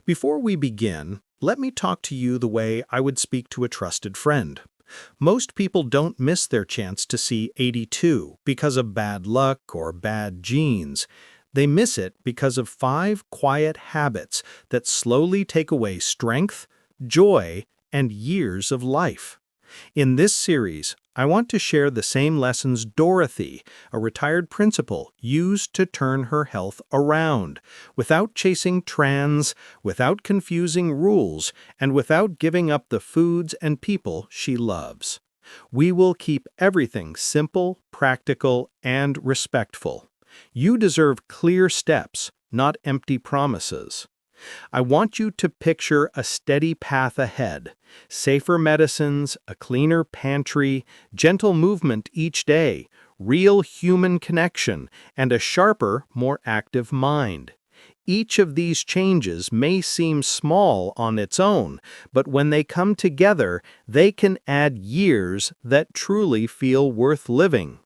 Before we begin, let me talk to you the way I would speak to a trusted friend. Most people don't miss their chance to see 82 because of bad luck or bad genes. They miss it because of 5 quiet habits that slowly take away strength, joy, and years of life. In this series, I want to share the same lessons Dorothy, a retired principal, used to turn her health around, without chasing trends, without confusing rules, and without giving up the foods and people she loves. We will keep everything simple, practical, and respectful. You deserve clear steps, not empty promises. I want you to picture a steady path ahead, safer medicines, a cleaner pantry, gentle movement each day, real human connection, and a sharper, more active mind. Each of these changes may seem small on its own, but when they come together, they can add years that truly feel worth living.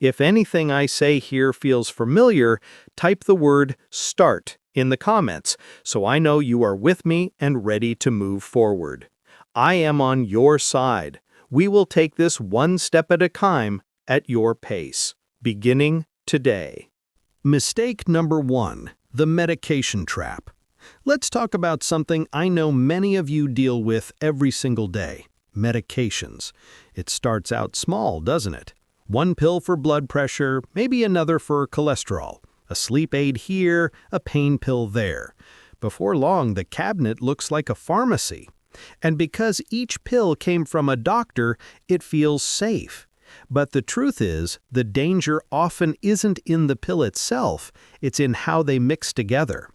If anything I say here feels familiar, type the word START in the comments so I know you are with me and ready to move forward. I am on your side. We will take this one step at a time at your pace, beginning today. Mistake number 1, the medication trap. Let's talk about something I know many of you deal with every single day: medications. It starts out small, doesn't it? One pill for blood pressure, maybe another for cholesterol, a sleep aid here, a pain pill there. Before long, the cabinet looks like a pharmacy. And because each pill came from a doctor, it feels safe. But the truth is, the danger often isn't in the pill itself, it's in how they mix together.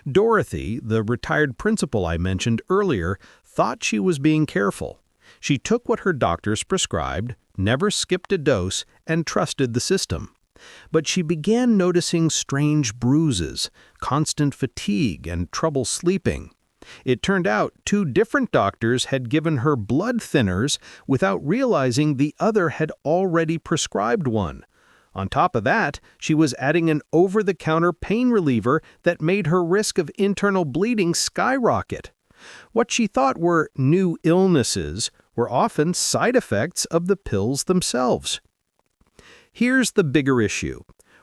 Dorothy, the retired principal I mentioned earlier, thought she was being careful. She took what her doctors prescribed, never skipped a dose, and trusted the system. But she began noticing strange bruises, constant fatigue, and trouble sleeping. It turned out 2 different doctors had given her blood thinners without realizing the other had already prescribed one. On top of that, she was adding an over-the-counter pain reliever that made her risk of internal bleeding skyrocket. What she thought were new illnesses were often side effects of the pills themselves. Here's the bigger issue.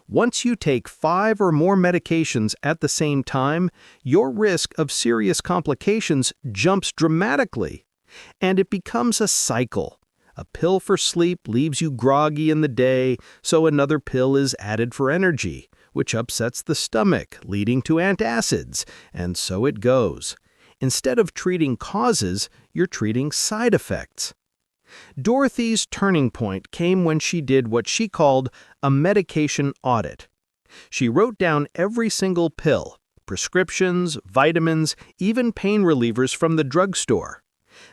Once you take 5 or more medications at the same time, your risk of serious complications jumps dramatically. And it becomes a cycle. A pill for sleep leaves you groggy in the day, so another pill is added for energy, which upsets the stomach, leading to antacids, and so it goes. Instead of treating causes, you're treating side effects. Dorothy's turning point came when she did what she called a medication audit. She wrote down every single pill, prescriptions, vitamins, even pain relievers from the drugstore.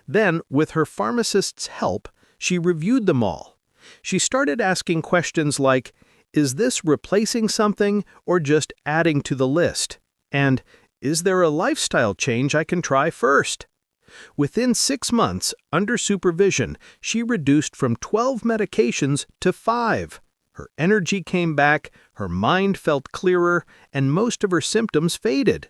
Then, with her pharmacist's help, she reviewed them all. She started asking questions like, is this replacing something or just adding to the list? And, is there a lifestyle change I can try first? Within 6 months, under supervision, she reduced from 12 medications to 5. Her energy came back, her mind felt clearer, and most of her symptoms faded.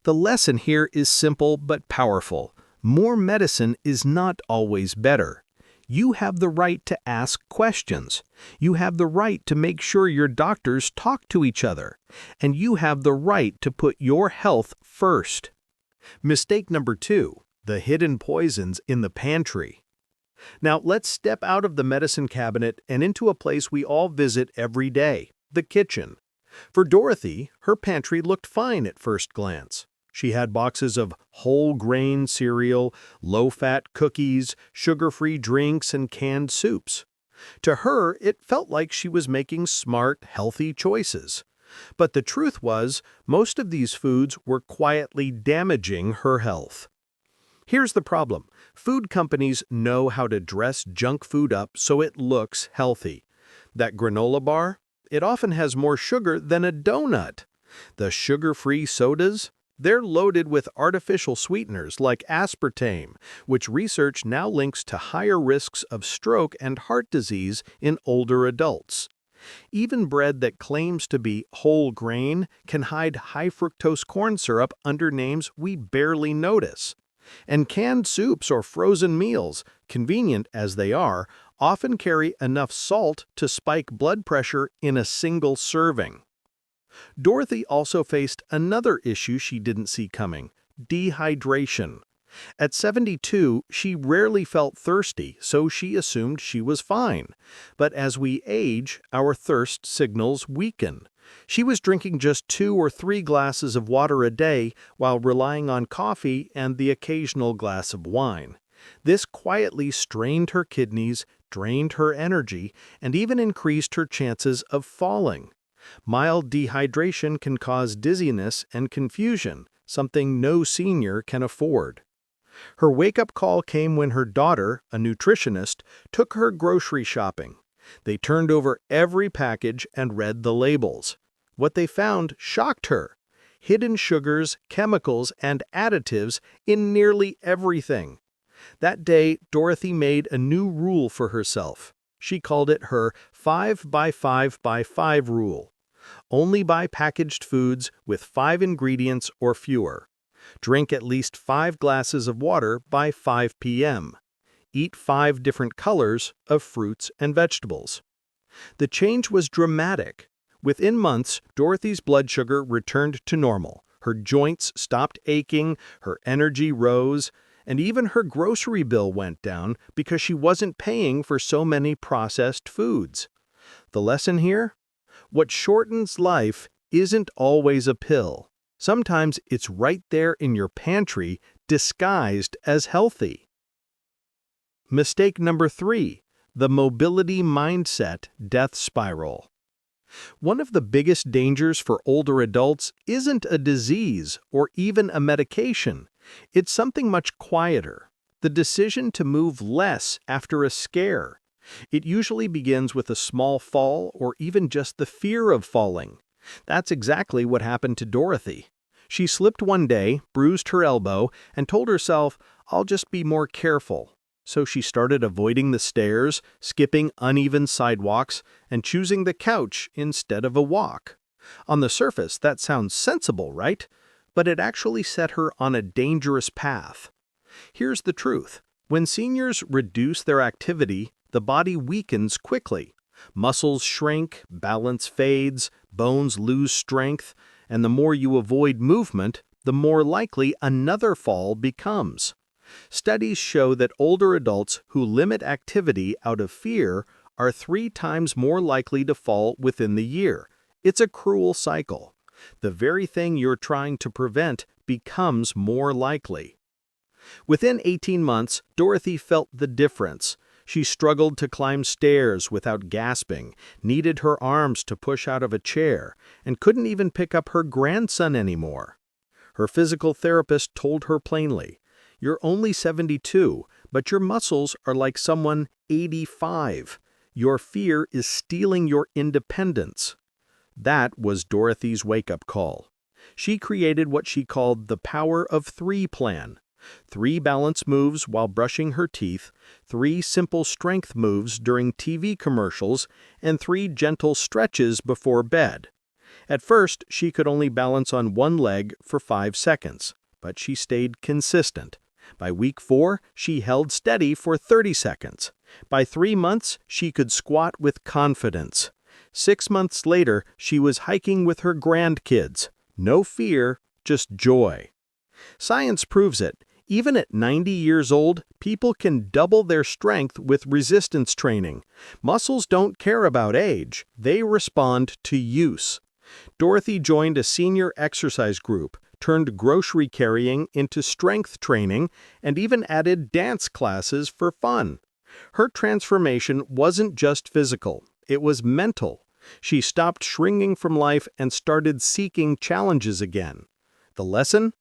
The lesson here is simple but powerful. More medicine is not always better. You have the right to ask questions. You have the right to make sure your doctors talk to each other. And you have the right to put your health first. Mistake number 2, the hidden poisons in the pantry. Now let's step out of the medicine cabinet and into a place we all visit every day, the kitchen. For Dorothy, her pantry looked fine at first glance. She had boxes of whole grain cereal, low-fat cookies, sugar-free drinks, and canned soups. To her, it felt like she was making smart, healthy choices. But the truth was, most of these foods were quietly damaging her health. Here's the problem. Food companies know how to dress junk food up so it looks healthy. That granola bar? It often has more sugar than a donut. The sugar-free sodas? They're loaded with artificial sweeteners like aspartame, which research now links to higher risks of stroke and heart disease in older adults. Even bread that claims to be whole grain can hide high fructose corn syrup under names we barely notice. And canned soups or frozen meals, convenient as they are, often carry enough salt to spike blood pressure in a single serving. Dorothy also faced another issue she didn't see coming: dehydration. At 72, she rarely felt thirsty, so she assumed she was fine. But as we age, our thirst signals weaken. She was drinking just 2 or 3 glasses of water a day while relying on coffee and the occasional glass of wine. This quietly strained her kidneys, drained her energy, and even increased her chances of falling. Mild dehydration can cause dizziness and confusion, something no senior can afford. Her wake-up call came when her daughter, a nutritionist, took her grocery shopping. They turned over every package and read the labels. What they found shocked her: hidden sugars, chemicals, and additives in nearly everything. That day, Dorothy made a new rule for herself. She called it her 5 by 5 by 5 rule. Only buy packaged foods with 5 ingredients or fewer. Drink at least 5 glasses of water by 5 p.m. Eat 5 different colors of fruits and vegetables. The change was dramatic. Within months, Dorothy's blood sugar returned to normal. Her joints stopped aching, her energy rose, and even her grocery bill went down because she wasn't paying for so many processed foods. The lesson here? What shortens life isn't always a pill. Sometimes it's right there in your pantry, disguised as healthy. Mistake number 3: the mobility mindset death spiral. One of the biggest dangers for older adults isn't a disease or even a medication. It's something much quieter: the decision to move less after a scare. It usually begins with a small fall or even just the fear of falling. That's exactly what happened to Dorothy. She slipped one day, bruised her elbow, and told herself, "I'll just be more careful." So she started avoiding the stairs, skipping uneven sidewalks, and choosing the couch instead of a walk. On the surface, that sounds sensible, right? But it actually set her on a dangerous path. Here's the truth: when seniors reduce their activity, the body weakens quickly. Muscles shrink, balance fades, bones lose strength, and the more you avoid movement, the more likely another fall becomes. Studies show that older adults who limit activity out of fear are 3 times more likely to fall within the year. It's a cruel cycle. The very thing you're trying to prevent becomes more likely. Within 18 months, Dorothy felt the difference. She struggled to climb stairs without gasping, needed her arms to push out of a chair, and couldn't even pick up her grandson anymore. Her physical therapist told her plainly, "You're only 72, but your muscles are like someone 85. Your fear is stealing your independence." That was Dorothy's wake-up call. She created what she called the Power of 3 plan. 3 balance moves while brushing her teeth, 3 simple strength moves during TV commercials, and 3 gentle stretches before bed. At first, she could only balance on one leg for 5 seconds, but she stayed consistent. By week 4, she held steady for 30 seconds. By 3 months, she could squat with confidence. 6 months later, she was hiking with her grandkids. No fear, just joy. Science proves it. Even at 90 years old, people can double their strength with resistance training. Muscles don't care about age. They respond to use. Dorothy joined a senior exercise group, turned grocery carrying into strength training, and even added dance classes for fun. Her transformation wasn't just physical, it was mental. She stopped shrinking from life and started seeking challenges again. The lesson?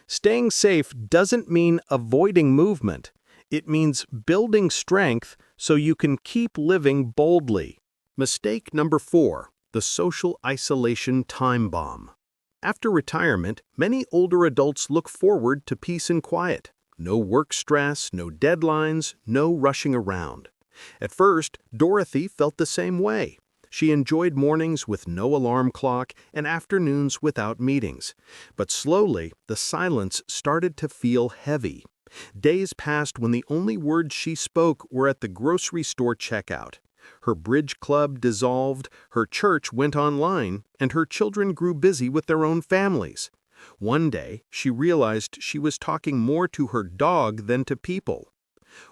Staying safe doesn't mean avoiding movement. It means building strength so you can keep living boldly. Mistake number 4: the social isolation time bomb. After retirement, many older adults look forward to peace and quiet. No work stress, no deadlines, no rushing around. At first, Dorothy felt the same way. She enjoyed mornings with no alarm clock and afternoons without meetings. But slowly, the silence started to feel heavy. Days passed when the only words she spoke were at the grocery store checkout. Her bridge club dissolved, her church went online, and her children grew busy with their own families. One day, she realized she was talking more to her dog than to people.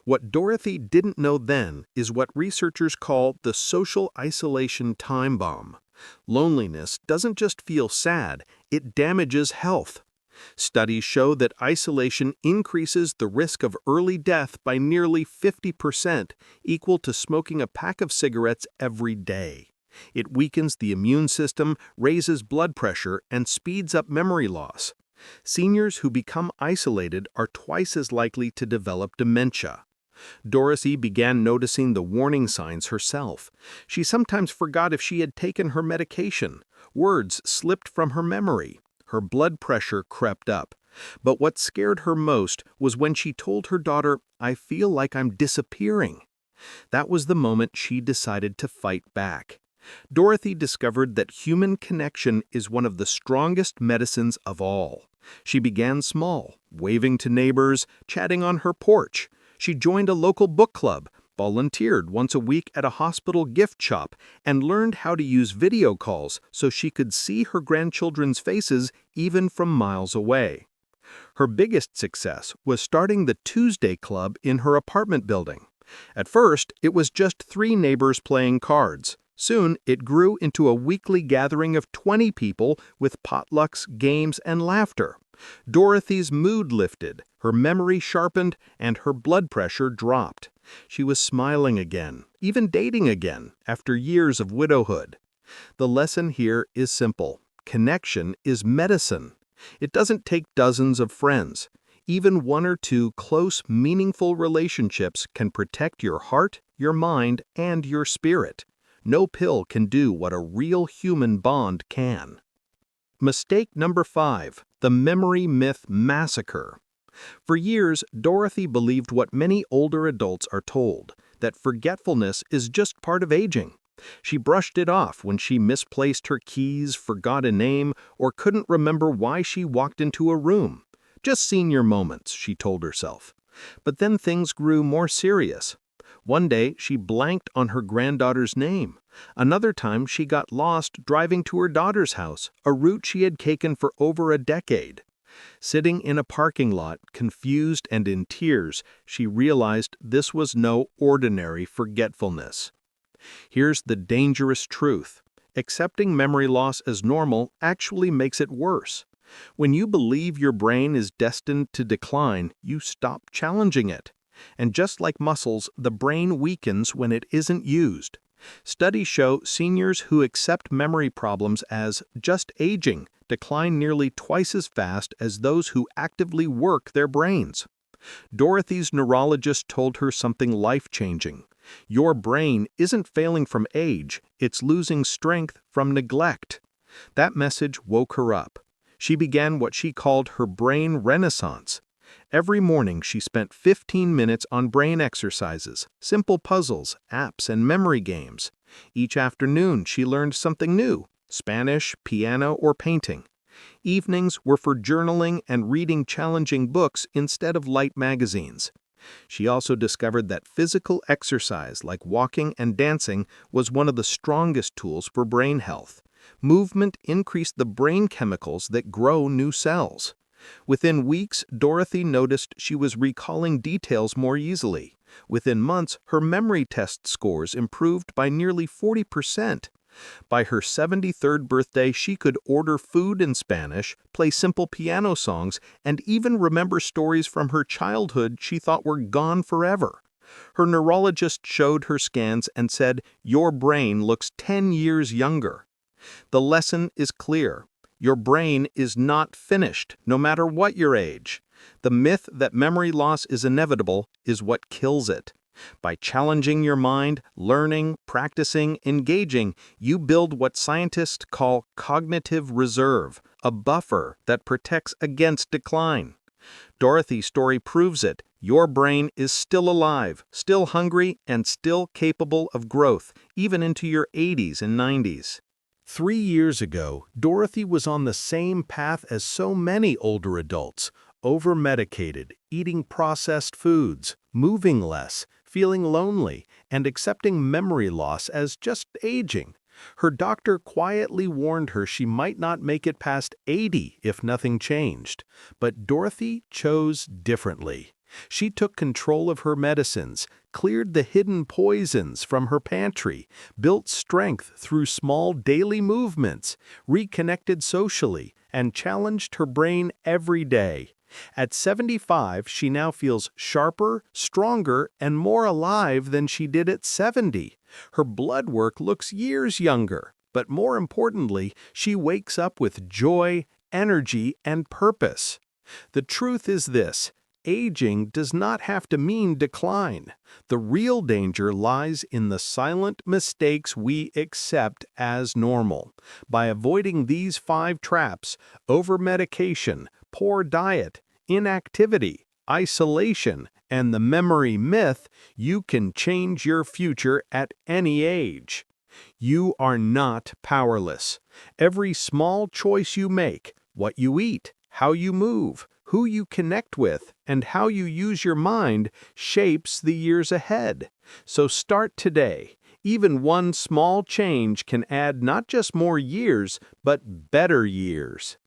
What Dorothy didn't know then is what researchers call the social isolation time bomb. Loneliness doesn't just feel sad, it damages health. Studies show that isolation increases the risk of early death by nearly 50%, equal to smoking a pack of cigarettes every day. It weakens the immune system, raises blood pressure, and speeds up memory loss. Seniors who become isolated are twice as likely to develop dementia. Dorothy began noticing the warning signs herself. She sometimes forgot if she had taken her medication. Words slipped from her memory. Her blood pressure crept up. But what scared her most was when she told her daughter, "I feel like I'm disappearing." That was the moment she decided to fight back. Dorothy discovered that human connection is one of the strongest medicines of all. She began small, waving to neighbors, chatting on her porch. She joined a local book club, volunteered once a week at a hospital gift shop, and learned how to use video calls so she could see her grandchildren's faces even from miles away. Her biggest success was starting the Tuesday Club in her apartment building. At first, it was just 3 neighbors playing cards. Soon, it grew into a weekly gathering of 20 people with potlucks, games, and laughter. Dorothy's mood lifted, her memory sharpened, and her blood pressure dropped. She was smiling again, even dating again, after years of widowhood. The lesson here is simple. Connection is medicine. It doesn't take dozens of friends. Even 1 or 2 close, meaningful relationships can protect your heart, your mind, and your spirit. No pill can do what a real human bond can. Mistake number 5, the memory myth massacre. For years, Dorothy believed what many older adults are told, that forgetfulness is just part of aging. She brushed it off when she misplaced her keys, forgot a name, or couldn't remember why she walked into a room. Just senior moments, she told herself. But then things grew more serious. One day, she blanked on her granddaughter's name. Another time, she got lost driving to her daughter's house, a route she had taken for over a decade. Sitting in a parking lot, confused and in tears, she realized this was no ordinary forgetfulness. Here's the dangerous truth. Accepting memory loss as normal actually makes it worse. When you believe your brain is destined to decline, you stop challenging it. And just like muscles, the brain weakens when it isn't used. Studies show seniors who accept memory problems as just aging decline nearly twice as fast as those who actively work their brains. Dorothy's neurologist told her something life-changing. Your brain isn't failing from age, it's losing strength from neglect. That message woke her up. She began what she called her brain renaissance. Every morning she spent 15 minutes on brain exercises, simple puzzles, apps, and memory games. Each afternoon she learned something new, Spanish, piano, or painting. Evenings were for journaling and reading challenging books instead of light magazines. She also discovered that physical exercise like walking and dancing was one of the strongest tools for brain health. Movement increased the brain chemicals that grow new cells. Within weeks, Dorothy noticed she was recalling details more easily. Within months, her memory test scores improved by nearly 40%. By her 73rd birthday, she could order food in Spanish, play simple piano songs, and even remember stories from her childhood she thought were gone forever. Her neurologist showed her scans and said, "Your brain looks 10 years younger." The lesson is clear. Your brain is not finished, no matter what your age. The myth that memory loss is inevitable is what kills it. By challenging your mind, learning, practicing, engaging, you build what scientists call cognitive reserve, a buffer that protects against decline. Dorothy's story proves it. Your brain is still alive, still hungry, and still capable of growth, even into your 80s and 90s. 3 years ago, Dorothy was on the same path as so many older adults, over-medicated, eating processed foods, moving less, feeling lonely, and accepting memory loss as just aging. Her doctor quietly warned her she might not make it past 80 if nothing changed. But Dorothy chose differently. She took control of her medicines, cleared the hidden poisons from her pantry, built strength through small daily movements, reconnected socially, and challenged her brain every day. At 75, she now feels sharper, stronger, and more alive than she did at 70. Her blood work looks years younger, but more importantly, she wakes up with joy, energy, and purpose. The truth is this: aging does not have to mean decline. The real danger lies in the silent mistakes we accept as normal. By avoiding these 5 traps: over-medication, poor diet, inactivity, isolation, and the memory myth, you can change your future at any age. You are not powerless. Every small choice you make, what you eat, how you move, who you connect with, and how you use your mind, shapes the years ahead. So start today. Even one small change can add not just more years, but better years.